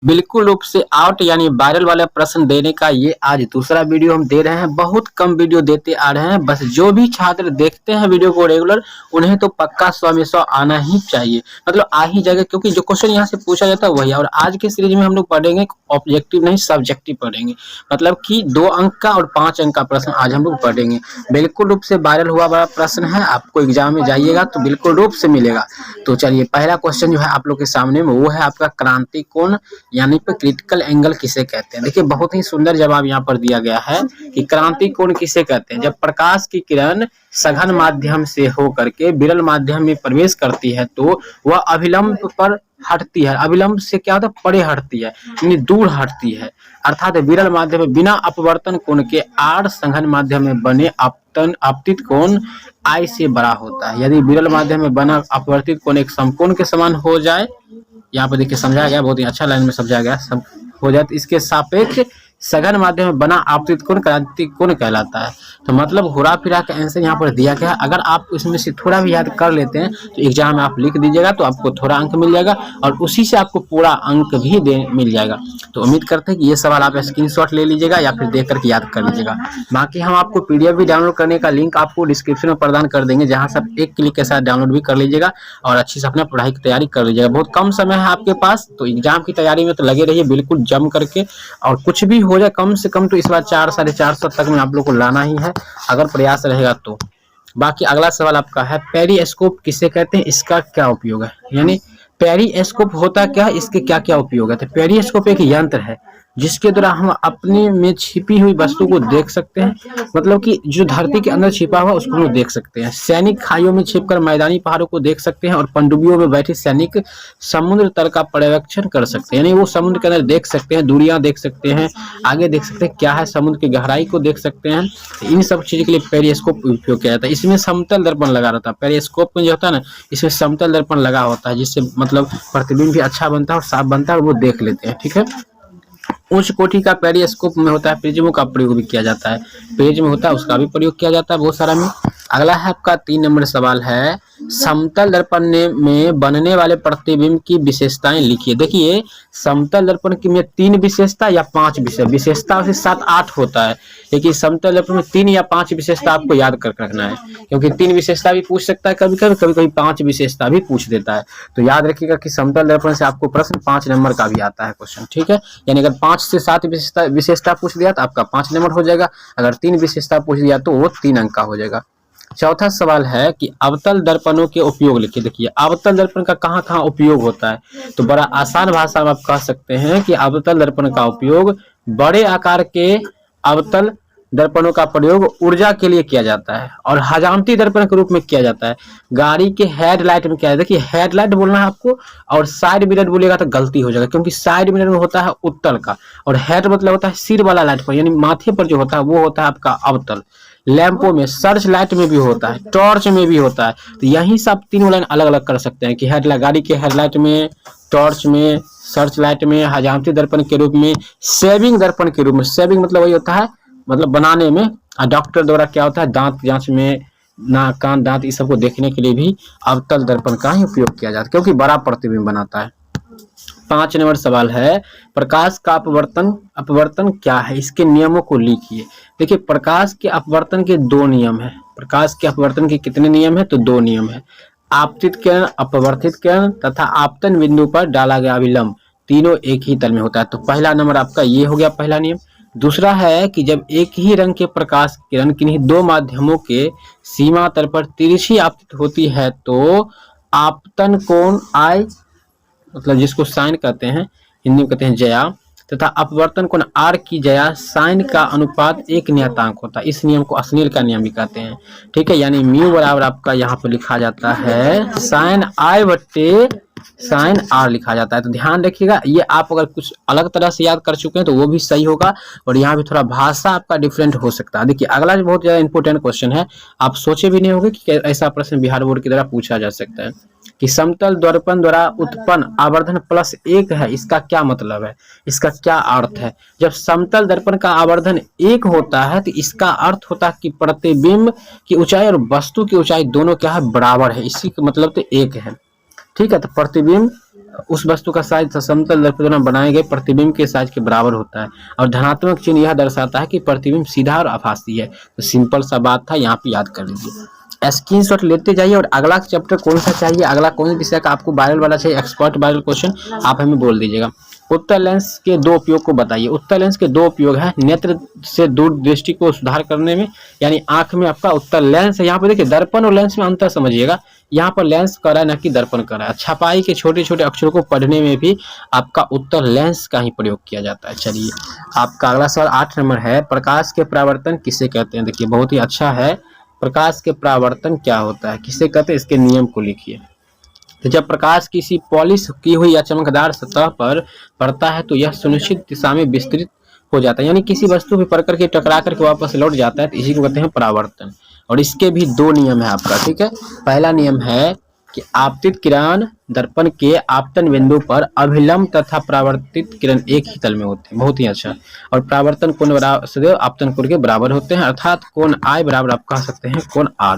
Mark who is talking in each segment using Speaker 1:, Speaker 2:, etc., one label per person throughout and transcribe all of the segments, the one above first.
Speaker 1: बिल्कुल रूप से आउट यानी वायरल वाला प्रश्न देने का ये आज दूसरा वीडियो हम दे रहे हैं। बहुत कम वीडियो देते आ रहे हैं, बस जो भी छात्र देखते हैं वीडियो को रेगुलर उन्हें तो पक्का 100 में 100 आना ही चाहिए, मतलब आ ही जाएगा, क्योंकि जो क्वेश्चन यहाँ से पूछा जाता है वही है। और आज के सीरीज में हम लोग पढ़ेंगे ऑब्जेक्टिव नहीं सब्जेक्टिव पढ़ेंगे, मतलब कि 2 अंक का और 5 अंक का प्रश्न आज हम लोग पढ़ेंगे। बिल्कुल रूप से वायरल हुआ बड़ा प्रश्न है, आपको एग्जाम में जाइएगा तो बिल्कुल रूप से मिलेगा। तो चलिए पहला क्वेश्चन जो है आप लोग के सामने में वो है आपका क्रांति कोण यानी पे क्रिटिकल एंगल किसे कहते हैं। देखिए बहुत ही सुंदर जवाब यहाँ पर दिया गया है कि क्रांति कोण किसे कहते हैं। जब प्रकाश की किरण सघन माध्यम से होकर के विरल माध्यम में प्रवेश करती है तो वह अभिलंब पर हटती है। अभिलंब से क्या होता है, परे हटती है यानी दूर हटती है। अर्थात विरल माध्यम में बिना अपवर्तन कोण के आर सघन माध्यम में बने आपतित कोण आई से बड़ा होता है। यदि विरल माध्यम में बना अपवर्तित कोण एक समकोण के समान हो जाए, यहाँ पर देखिए समझाया गया, बहुत ही अच्छा लाइन में समझाया गया, सब हो जाए तो इसके सापेक्ष सघन माध्यम में बना आपतित कोण क्रांति कोण कहलाता है। तो मतलब घुरा फिरा का आंसर यहाँ पर दिया गया है। अगर आप इसमें से थोड़ा भी याद कर लेते हैं तो एग्जाम में आप लिख दीजिएगा तो आपको थोड़ा अंक मिल जाएगा और उसी से आपको पूरा अंक भी मिल जाएगा। तो उम्मीद करते हैं कि ये सवाल आप स्क्रीनशॉट ले लीजिएगा या फिर देख करके याद कर लीजिएगा। बाकी हम आपको पीडीएफ भी डाउनलोड करने का लिंक आपको डिस्क्रिप्शन में प्रदान कर देंगे, जहाँ से आप एक क्लिक के साथ डाउनलोड भी कर लीजिएगा और अच्छी से अपना पढ़ाई की तैयारी कर लीजिएगा। बहुत कम समय है आपके पास, तो एग्जाम की तैयारी में तो लगे रहिए बिल्कुल जम करके, और कुछ भी हो जाए कम से कम तो इस बार 400 साढ़े 400 तक में आप लोग को लाना ही है अगर प्रयास रहेगा तो। बाकी अगला सवाल आपका है पेरिस्कोप किसे कहते हैं, इसका क्या उपयोग है। यानी पेरिस्कोप होता क्या है, इसके क्या क्या उपयोग है। तो पेरिस्कोप एक यंत्र है जिसके द्वारा हम अपने में छिपी हुई वस्तु को देख सकते हैं, मतलब कि जो धरती के अंदर छिपा हुआ उसको हम देख सकते हैं। सैनिक खाइयों में छिपकर मैदानी पहाड़ों को देख सकते हैं और पनडुब्बियों में बैठे सैनिक समुद्र तल का पर्यवेक्षण कर सकते हैं, यानी वो समुद्र के अंदर देख सकते हैं, दूरियां देख सकते हैं, आगे देख सकते हैं क्या है, समुद्र की गहराई को देख सकते हैं। इन सब चीज के लिए पेरिस्कोप उपयोग किया जाता है। इसमें समतल दर्पण लगा रहता है, पेरिस्कोप में जो होता है ना इसमें समतल दर्पण लगा होता है, जिससे मतलब प्रतिबिंब भी अच्छा बनता है और साफ बनता है और वो देख लेते हैं। ठीक है, उच्च कोटि का पेरिस्कोप में होता है प्रिज्मों का प्रयोग भी किया जाता है, प्रिज्म होता है उसका भी प्रयोग किया जाता है बहुत सारा में। अगला है आपका 3 नंबर सवाल है समतल दर्पण में बनने वाले प्रतिबिंब की विशेषताएं लिखिए। देखिए समतल दर्पण की में 3 विशेषता या 5 विशेषता से 7-8 होता है, लेकिन समतल दर्पण में 3 या 5 विशेषता आपको याद कर रखना है, क्योंकि 3 विशेषता भी पूछ सकता है कभी कभी 5 विशेषता भी पूछ देता है। तो याद रखिएगा कि समतल दर्पण से आपको प्रश्न 5 नंबर का भी आता है क्वेश्चन। ठीक है, यानी अगर 5 से 7 विशेषता पूछ दिया तो आपका 5 नंबर हो जाएगा, अगर 3 विशेषता पूछ दिया तो वो 3 अंक का हो जाएगा। चौथा सवाल है कि अवतल दर्पणों के उपयोग लिखिए। देखिए अवतल दर्पण का कहाँ कहाँ उपयोग होता है, तो बड़ा आसान भाषा में आप कह सकते हैं कि अवतल दर्पण का उपयोग बड़े आकार के अवतल दर्पणों का प्रयोग ऊर्जा के लिए किया जाता है और हजामती दर्पण के रूप में किया जाता है। गाड़ी के हेडलाइट में क्या है, देखिए हेडलाइट बोलना है आपको और साइड मिरर बोलेगा तो गलती हो जाएगा, क्योंकि साइड मिरर में होता है उत्तल का और हेड मतलब होता है सिर वाला लाइट पर, यानी माथे पर जो होता है वो होता है आपका अवतल। लैंपों में, सर्च लाइट में भी होता है, टॉर्च में भी होता है। तो यही सब 3 लाइन अलग अलग कर सकते हैं कि हेडलाइट गाड़ी के हेडलाइट में, टॉर्च में, सर्च लाइट में, हजामती दर्पण के रूप में, सेविंग दर्पण के रूप में। सेविंग मतलब वही होता है मतलब बनाने में, डॉक्टर द्वारा क्या होता है दांत जांच में, नाक कान दांत इस सब को देखने के लिए भी अवतल दर्पण का ही उपयोग किया जाता है, क्योंकि बड़ा प्रतिबिंब बनाता है। 5 नंबर सवाल है प्रकाश का अपवर्तन क्या है, इसके नियमों को लिखिए। देखिए प्रकाश के अपवर्तन के 2 नियम है। प्रकाश के अपवर्तन के कितने नियम है, तो 2 नियम है। आपतित किरण, अपवर्तित किरण तथा आपतन बिंदु पर डाला गया अभिलंब, तीनों एक ही तल में होता है। तो पहला नंबर आपका ये हो गया पहला नियम। दूसरा है कि जब एक ही रंग के प्रकाश किरण किन्हीं 2 माध्यमों के सीमा तल पर तिरछी आपतित होती है तो आपतन कोण आई, मतलब जिसको साइन कहते हैं, हिंदी में कहते हैं जया, तथा अपवर्तन कोण आर की जया साइन का अनुपात 1 नियतांक होता है। इस नियम को अस्नेल का नियम भी कहते हैं। ठीक है, यानी म्यू बराबर आपका यहाँ पर लिखा जाता है साइन आई बट्टे साइन आर लिखा जाता है। तो ध्यान रखिएगा, ये आप अगर कुछ अलग तरह से याद कर चुके हैं तो वो भी सही होगा और यहाँ भी थोड़ा भाषा आपका डिफरेंट हो सकता है। देखिए अगला जो बहुत ज्यादा इंपॉर्टेंट क्वेश्चन है, आप सोचे भी नहीं होंगे कि ऐसा प्रश्न बिहार बोर्ड की तरह पूछा जा सकता है कि समतल दर्पण द्वारा उत्पन्न आवर्धन प्लस 1 है, इसका क्या मतलब है, इसका क्या अर्थ है। जब समतल दर्पण का आवर्धन 1 होता है तो इसका अर्थ होता है कि प्रतिबिंब की ऊंचाई और वस्तु की ऊंचाई दोनों क्या है, बराबर है, इसी का मतलब तो 1 है। ठीक है, तो प्रतिबिंब उस वस्तु का साइज समतल दर्पण द्वारा बनाए गए प्रतिबिंब के साइज के बराबर होता है। और धनात्मक चिन्ह यह दर्शाता है कि प्रतिबिंब सीधा और आभासी है। तो सिंपल सा बात था, यहाँ पे याद कर लीजिए, स्क्रीनशॉट लेते जाइए। और अगला चैप्टर कौन सा चाहिए, अगला कौन विषय का आपको वायरल वाला चाहिए, एक्सपर्ट वायरल क्वेश्चन, आप हमें बोल दीजिएगा। उत्तल लेंस के दो उपयोग को बताइए। उत्तल लेंस के दो उपयोग है, नेत्र से दूर दृष्टि को सुधार करने में, यानी आंख में आपका उत्तल लेंस है। यहाँ पे देखिए दर्पण और लेंस में अंतर समझिएगा, यहाँ पर लेंस कर रहा है, न कि दर्पण कर रहा है। छपाई के छोटे छोटे अक्षरों को पढ़ने में भी आपका उत्तल लेंस का ही प्रयोग किया जाता है। चलिए आपका अगला सवाल 8 नंबर है, प्रकाश के परावर्तन किसे कहते हैं। देखिए बहुत ही अच्छा है, प्रकाश के परावर्तन क्या होता है, किसे कहते हैं, इसके नियम को लिखिए। तो जब प्रकाश किसी पॉलिश की हुई या चमकदार सतह पर पड़ता है तो यह सुनिश्चित दिशा में विस्तृत हो जाता है, यानी किसी वस्तु पे पड़ करके टकरा करके वापस लौट जाता है, तो इसी को कहते हैं परावर्तन। और इसके भी दो नियम है आपका, ठीक है। पहला नियम है कि आपतित किरण दर्पण के आपतन बिंदु पर अभिलंब तथा परावर्तित किरण एक ही तल में होते हैं। बहुत ही अच्छा। और परावर्तन कोण बराबर सदैव आपतन कोण के बराबर होते हैं, अर्थात कोण I बराबर आप कह सकते हैं कोण R,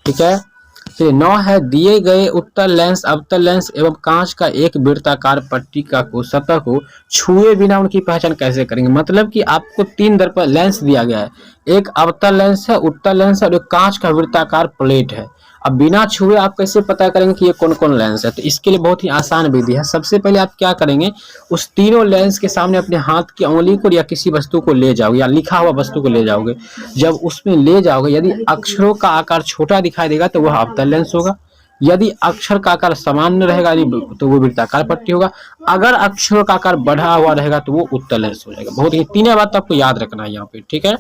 Speaker 1: ठीक है। तो 9 है, दिए गए उत्तल लेंस, अवतल लेंस एवं कांच का एक वृत्ताकार पट्टिका को सतह को छुए बिना उनकी पहचान कैसे करेंगे। मतलब कि आपको 3 दर्पण लेंस दिया गया है, एक अवतल लेंस है, उत्तल लेंस है और एक कांच का वृत्ताकार प्लेट है। अब बिना छुए आप कैसे पता करेंगे कि ये कौन कौन लेंस है। तो इसके लिए बहुत ही आसान विधि है। सबसे पहले आप क्या करेंगे, उस तीनों लेंस के सामने अपने हाथ की उंगली को या किसी वस्तु को ले जाओगे, या लिखा हुआ वस्तु को ले जाओगे। जब उसमें ले जाओगे, यदि अक्षरों का आकार छोटा दिखाई देगा तो वह अवतल लेंस होगा, यदि अक्षर का आकार सामान्य रहेगा तो वो वृत्ताकार पट्टी होगा, अगर अक्षरों का आकार बढ़ा हुआ रहेगा तो वो उत्तल लेंस हो जाएगा। बहुत ही तीनों बात आपको याद रखना है यहाँ पे, ठीक है।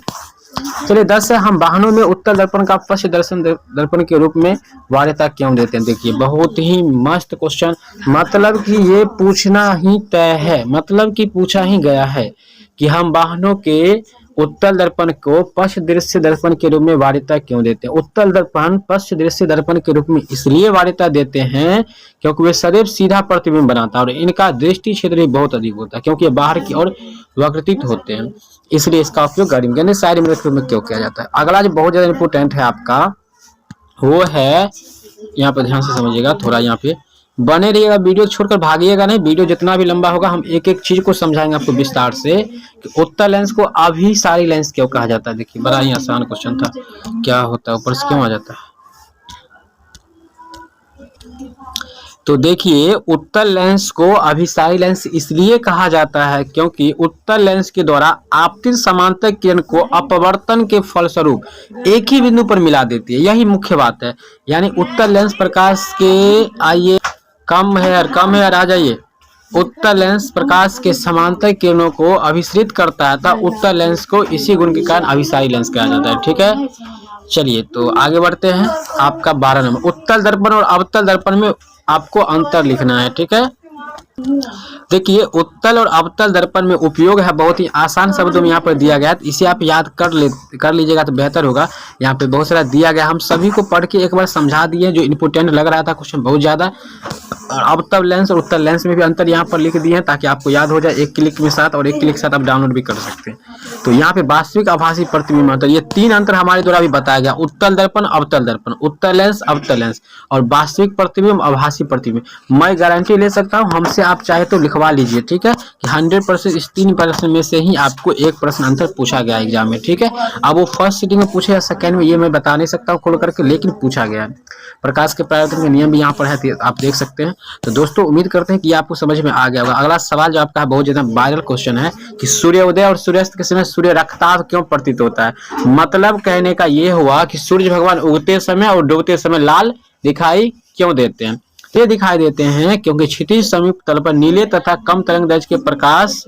Speaker 1: चलिए 10 है, हम वाहनों में उत्तल दर्पण का पश्च दर्शन दर्पण के रूप में वरीयता क्यों देते हैं। देखिए बहुत ही मस्त क्वेश्चन, मतलब कि ये पूछना ही तय है, मतलब कि पूछा ही गया है कि हम वाहनों के उत्तल दर्पण को पश्च दृश्य दर्पण के रूप में वरीयता क्यों देते हैं। उत्तल दर्पण पश्च दृश्य दर्पण के रूप में इसलिए वरीयता देते हैं क्योंकि वे सदैव सीधा प्रतिबिंब बनाता है और इनका दृष्टि क्षेत्र भी बहुत अधिक होता है, क्योंकि बाहर की ओर विकृत होते हैं, इसलिए इसका उपयोग गाड़ी में यानी साइड मिरर में क्यों किया जाता है। अगला जो बहुत ज्यादा इंपोर्टेंट है आपका, वो है, यहाँ पे ध्यान से समझिएगा, थोड़ा यहाँ पे बने रहिएगा, वीडियो छोड़कर भागिएगा नहीं। वीडियो जितना भी लंबा होगा हम एक एक चीज को समझाएंगे आपको विस्तार से कि उत्तल लेंस को अभिसारी लेंस क्यों कहा जाता है। देखिए बड़ा ही आसान क्वेश्चन था, क्या होता है ऊपर से क्यों आ जाता है। तो देखिए उत्तल लेंस को अभिसारी लेंस इसलिए कहा जाता है क्योंकि उत्तल लेंस के द्वारा आपतित समांतर किरण को अपवर्तन के फलस्वरूप एक ही बिंदु पर मिला देती है, यही मुख्य बात है। यानी उत्तल लेंस प्रकाश के, आइए कम है यार आ जाइए, उत्तल लेंस प्रकाश के समांतर किरणों को अभिसरित करता है, तब उत्तल लेंस को इसी गुण के कारण अभिसारी लेंस कहा जाता है, ठीक है। चलिए तो आगे बढ़ते हैं, आपका 12 नंबर, उत्तल दर्पण और अवतल दर्पण में आपको अंतर लिखना है, ठीक है। देखिए उत्तल और अवतल दर्पण में उपयोग है, बहुत ही आसान शब्दों में यहाँ पर दिया गया है, इसे आप याद कर लीजिएगा तो बेहतर होगा। यहाँ पे बहुत सारा दिया गया, हम सभी को पढ़ के एक बार समझा दिए, जो इंपोर्टेंट लग रहा था क्वेश्चन बहुत ज्यादा। और अवतल लेंस और उत्तल लेंस में भी अंतर यहाँ पर लिख दिए हैं ताकि आपको याद हो जाए एक क्लिक में साथ, और एक क्लिक के साथ आप डाउनलोड भी कर सकते हैं। तो यहाँ पे वास्तविक आभासी प्रतिबिंब अंतर, ये 3 अंतर हमारे द्वारा भी बताया गया, उत्तल दर्पण अवतल दर्पण, उत्तल लेंस अवतल लेंस और वास्तविक प्रतिबिंब आभासी प्रतिबिंब। मैं गारंटी ले सकता हूँ, हमसे आप चाहे तो लिखवा लीजिए, ठीक है, कि 100% इस 3 प्रश्न में से ही आपको एक प्रश्न आंसर पूछा गया एग्जाम में, ठीक है। अब वो फर्स्ट सीटिंग में पूछे या सेकंड में, ये मैं बता नहीं सकता हूँ खोल करके, लेकिन पूछा गया है। प्रकाश के परावर्तन के नियम भी यहाँ पर है, आप देख सकते हैं। तो दोस्तों उम्मीद करते हैं कि आपको समझ में आ गया होगा। अगला सवाल जो आपका बहुत ज्यादा वायरल क्वेश्चन है कि सूर्योदय और सूर्यास्त के समय सूर्य रक्ताभ क्यों प्रतीत होता है। मतलब कहने का ये हुआ कि सूर्य भगवान उगते समय और डूबते समय लाल दिखाई क्यों देते हैं। ये दिखाई देते हैं क्योंकि क्षितिज संयुक्त तल पर नीले तथा कम तरंग दैर्घ्य के प्रकाश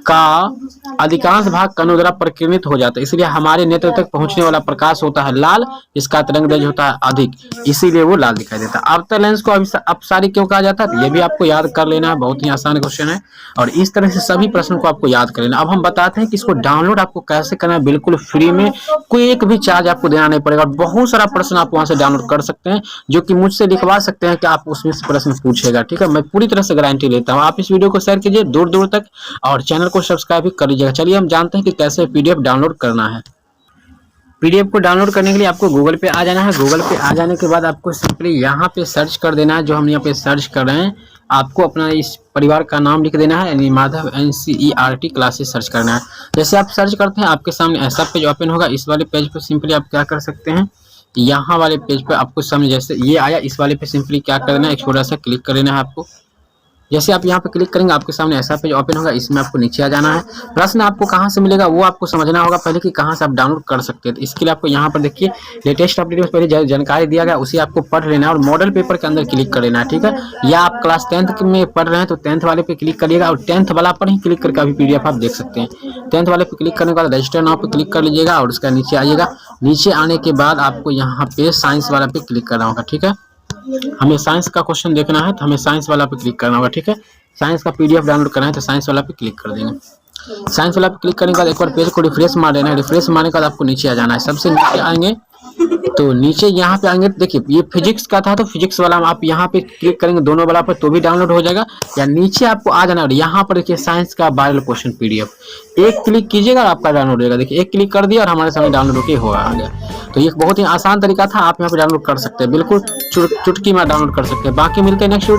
Speaker 1: का अधिकांश भाग कणों द्वारा प्रकीर्णित हो जाता है, इसलिए हमारे नेत्र तक पहुंचने वाला प्रकाश होता है लाल, इसका तरंग दैर्घ्य होता है अधिक, इसीलिए वो लाल दिखाई देता है। अवतल लेंस को अपसारी क्यों कहा जाता है, ये भी आपको याद कर लेना है, बहुत ही आसान क्वेश्चन है। और इस तरह से सभी प्रश्नों को आपको याद कर लेना। अब हम बताते हैं कि इसको डाउनलोड आपको कैसे करना है, बिल्कुल फ्री में, कोई एक भी चार्ज आपको देना नहीं पड़ेगा। बहुत सारा प्रश्न आप वहां से डाउनलोड कर सकते हैं, जो कि मुझसे लिखवा सकते हैं कि आप उसमें से प्रश्न पूछेगा, ठीक है। मैं पूरी तरह से गारंटी लेता हूँ। आप इस वीडियो को शेयर कीजिए दूर दूर तक और चैनल को सब्सक्राइब भी कर लीजिएगा। चलिए हम जानते हैं कि कैसे पीडीएफ डाउनलोड करना है। पीडीएफ को डाउनलोड करने के लिए आपको गूगल पे आ जाना है। गूगल पे आ जाने के बाद आपको सिंपली यहाँ पे सर्च कर देना है, जो हम यहाँ पे सर्च कर रहे हैं आपको अपना इस परिवार का नाम लिख देना है, यानी माधव NCERT क्लासेस सर्च करना है। जैसे आप सर्च करते हैं आपके सामने ऐसा पेज ओपन होगा। इस वाले पेज पर सिंपली आप क्या कर सकते हैं, यहाँ वाले पेज पर आपको सामने जैसे ये आया, इस वाले पे सिंपली क्या करना है, एक छोटा सा क्लिक कर लेना है आपको। जैसे आप यहाँ पे क्लिक करेंगे आपके सामने ऐसा पेज ओपन होगा। इसमें आपको नीचे आ जाना है। प्रश्न आपको कहाँ से मिलेगा वो आपको समझना होगा पहले कि कहाँ से आप डाउनलोड कर सकते हैं। तो इसके लिए आपको यहाँ पर देखिए लेटेस्ट अपडेट में पहले जानकारी दिया गया, उसे आपको पढ़ लेना है और मॉडल पेपर के अंदर क्लिक कर लेना है, ठीक है। या आप क्लास 10th में पढ़ रहे हैं तो 10th वाले पे क्लिक करिएगा और 10th वाला पर ही क्लिक करके अभी PDF आप देख सकते हैं। 10th वाले पे क्लिक करने के बाद रजिस्टर नाउ पे क्लिक कर लीजिएगा और उसका नीचे आइएगा। नीचे आने के बाद आपको यहाँ पे साइंस वाला पे क्लिक करना होगा, ठीक है। हमें साइंस का क्वेश्चन देखना है तो हमें साइंस वाला पे क्लिक करना होगा, ठीक है। साइंस का PDF डाउनलोड करना है तो साइंस वाला पे क्लिक कर देंगे। साइंस वाला पे क्लिक करने के बाद एक बार पेज को रिफ्रेश मार देना है। रिफ्रेश मारने के बाद आपको नीचे आ जाना है। सबसे नीचे आएंगे तो नीचे यहाँ पे आएंगे, देखिए ये फिजिक्स का था तो फिजिक्स वाला आप यहाँ पे क्लिक करेंगे दोनों वाला पर तो भी डाउनलोड हो जाएगा। या नीचे आपको आ जाना है, यहाँ पर देखिए साइंस का वायरल क्वेश्चन PDF एक क्लिक कीजिएगा और आपका डाउनलोड होगा। देखिए एक क्लिक कर दिया और हमारे सामने डाउनलोड होकर हो आ गया। तो ये बहुत ही आसान तरीका था, आप यहाँ पे डाउनलोड कर सकते हैं, बिल्कुल चुटकी में डाउनलोड कर सकते हैं। बाकी मिलते हैं नेक्स्ट